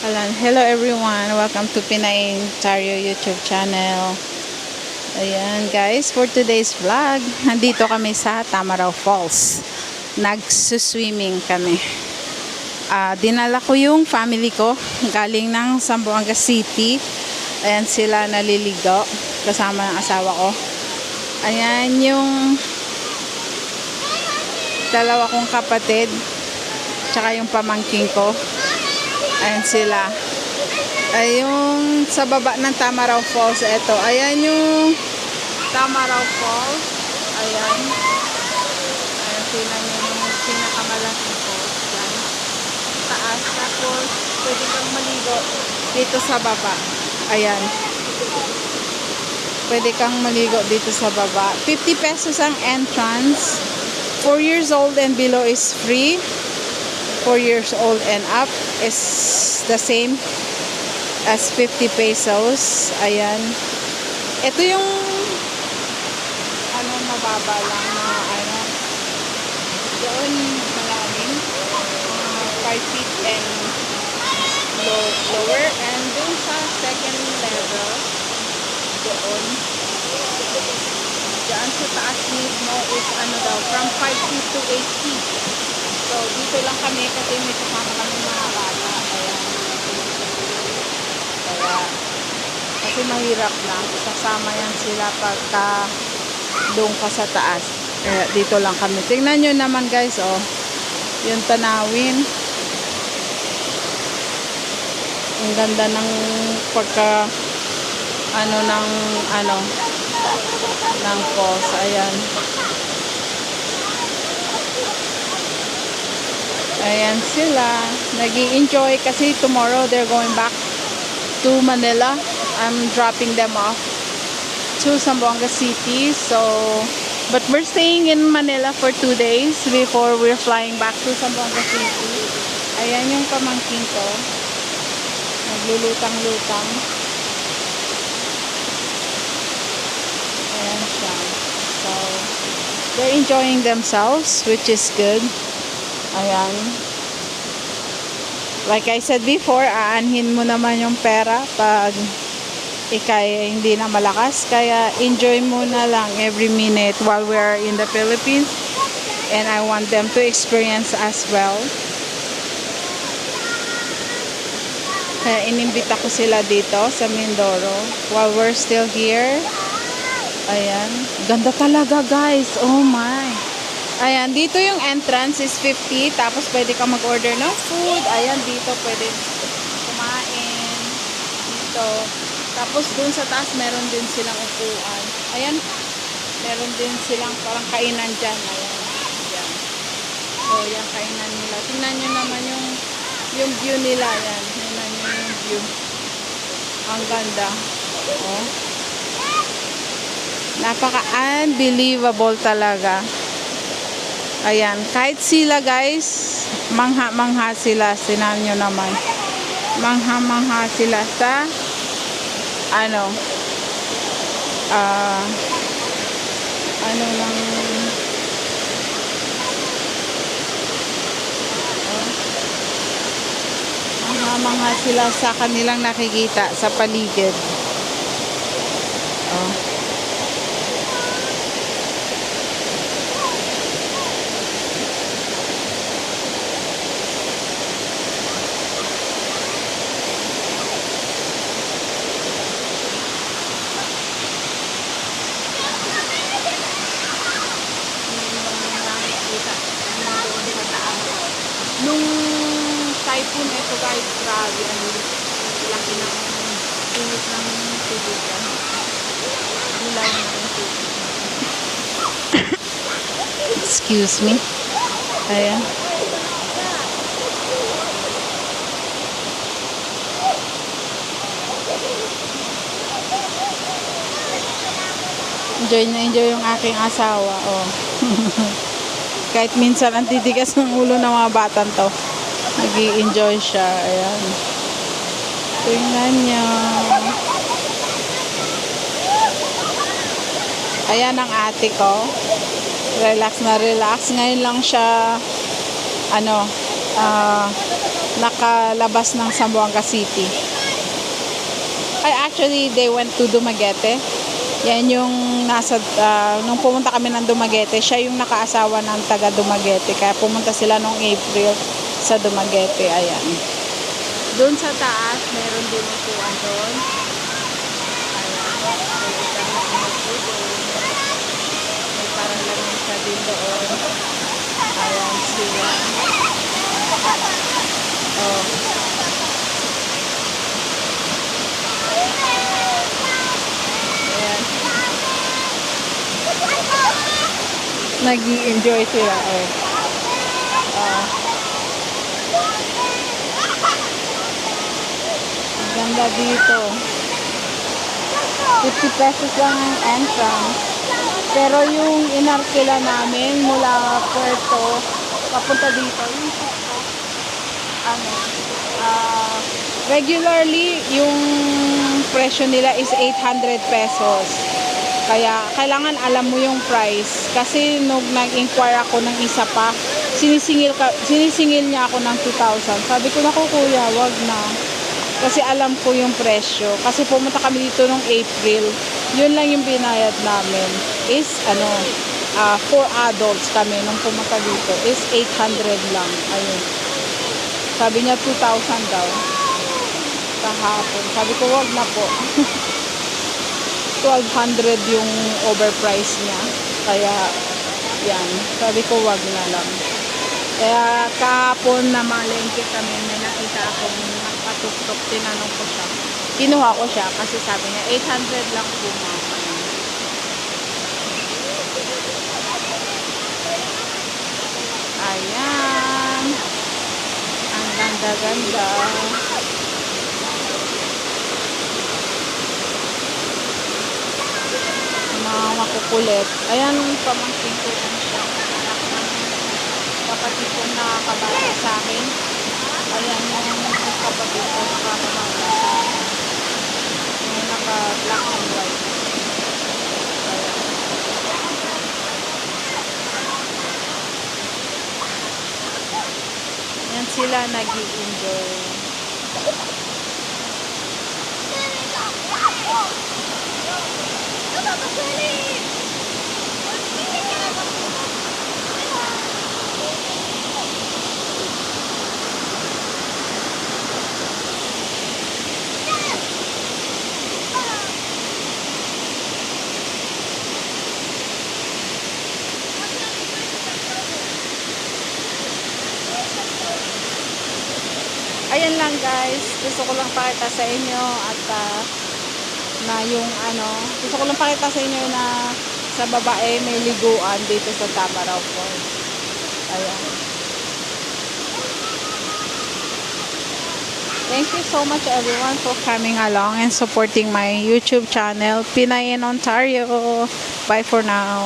Hello everyone, welcome to Pinay Tario YouTube channel. Ayan guys, for today's vlog, nandito kami sa Tamaraw Falls. Nagsuswimming kami. Dinala ko yung family ko, galing ng Zamboanga City. Ayan sila naliligo, kasama ng asawa ko. Ayan yung dalawa kong kapatid, tsaka yung pamangking ko. Ayan sila. Ayun sa baba ng Tamaraw Falls. Ito. Ayan yung Tamaraw Falls. Ayan. Ayan sila yung pinakamalaking falls. Ayan. Taas. Tapos pwede kang maligo dito sa baba. Ayan. Pwede kang maligo dito sa baba. 50 pesos ang entrance. 4 years old and below is free. 4 years old and up is the same as 50 pesos. Ayan. Ito yung mababa lang na doon malalim. 5 feet and lower. And doon sa second level doon dyan sa taas mismo is from 5 feet to 8 feet. So, dito lang kami kasi may kasama kami mga bata. Kaya, kasi mahirap lang. Kasama yan sila pagka doon ka sa taas. Kaya, dito lang kami. Tingnan nyo naman guys, oh. Yung tanawin. Ang ganda ng pagka, ng falls. Ayan. Ayan sila. Nag-i-enjoy kasi tomorrow they're going back to Manila. I'm dropping them off to Zamboanga City. So, but we're staying in Manila for 2 days before we're flying back to Zamboanga City. Ayan yung pamangkin ko. Naglulutang-lutang. Ayan siya. So, they're enjoying themselves, which is good. Ayan. Like I said before, aanhin mo naman yung pera pag ikay hindi na malakas. Kaya enjoy mo na lang every minute while we're in the Philippines. And I want them to experience as well. Kaya inimbita ko sila dito sa Mindoro while we're still here. Ayan. Ganda talaga guys. Oh my. Ayan, dito yung entrance is 50. Tapos pwede ka mag-order ng food. Ayan, dito pwede kumain. Dito. Tapos dun sa taas, meron din silang upuan. Ayan, meron din silang parang kainan dyan. Ayan. Ayan. So, yan kainan nila. Tingnan nyo naman yung view nila. Ayan. Tingnan nyo yung view. Ang ganda. Oh. Napaka-unbelievable talaga. Ayan, kahit sila guys, mangha-mangha sila, sinan nyo naman. Mangha-mangha sila sa, mangha-mangha sila sa kanilang nakikita sa paligid. Oh. Nung typhoon ito guys, grabe laki ng init ng tubig yan. Gulay na ng tubig. Excuse me. Ayan. Enjoy na enjoy yung aking asawa. Oh. Kahit minsan ang titigas ng ulo ng mga batang to. Nag-i-enjoy siya. Ayan. Tingnan niya. Ayan ang ate ko. Relax na relax. Ngayon lang siya nakalabas ng Zamboanga City. Ay, actually, they went to Dumaguete. Yan yung nung pumunta kami ng Dumaguete, siya yung nakaasawa ng taga Dumaguete. Kaya pumunta sila nung April sa Dumaguete. Ayan. Doon sa taas, meron din upuan doon. Ayan. May parang lamang siya din doon. Ayan sila. Oh. Ayan. Nag-i-enjoy sila. Oh. Ganda dito. 50 pesos lang ang entrance. Pero yung inarkila namin mula Puerto papunta dito, yung regularly yung presyo nila is 800 pesos. Kaya kailangan alam mo yung price. Kasi nung nag-inquire ako ng isa pa, sinisingil niya ako ng 2,000. Sabi ko, naku kuya, wag na. Kasi alam ko yung presyo. Kasi pumunta kami dito nung April. Yun lang yung binayad namin. Is, 4 adults kami nung pumunta dito. Is 800 lang. Ayun. Sabi niya 2,000 daw. Kahapon. Sabi ko, wag na po. 1,200 yung overprice niya. Kaya, yan. Sabi ko, wag na lang. Kaya kahapon na malengke kami, may nakita akong nakatuktok, tinanong ko siya. Kinuha ko siya kasi sabi niya 800 lang po mga kanin. Ayan. Ang ganda-ganda. Mga makukulit. Ayan, pamangkin ko yan siya. Kapatid ko nakakabata sa akin. Ayan yung kapatid ko nakakabata sa akin. Yung naka-black and white. Ayan sila nag-i-enjoy. Ayan lang guys, gusto ko lang pakita sa inyo at na yung gusto ko lang pakita sa inyo na sa babae may liguan dito sa Tamaraw Falls. Ayan. Thank you so much everyone for coming along and supporting my YouTube channel, Pinay in Ontario. Bye for now.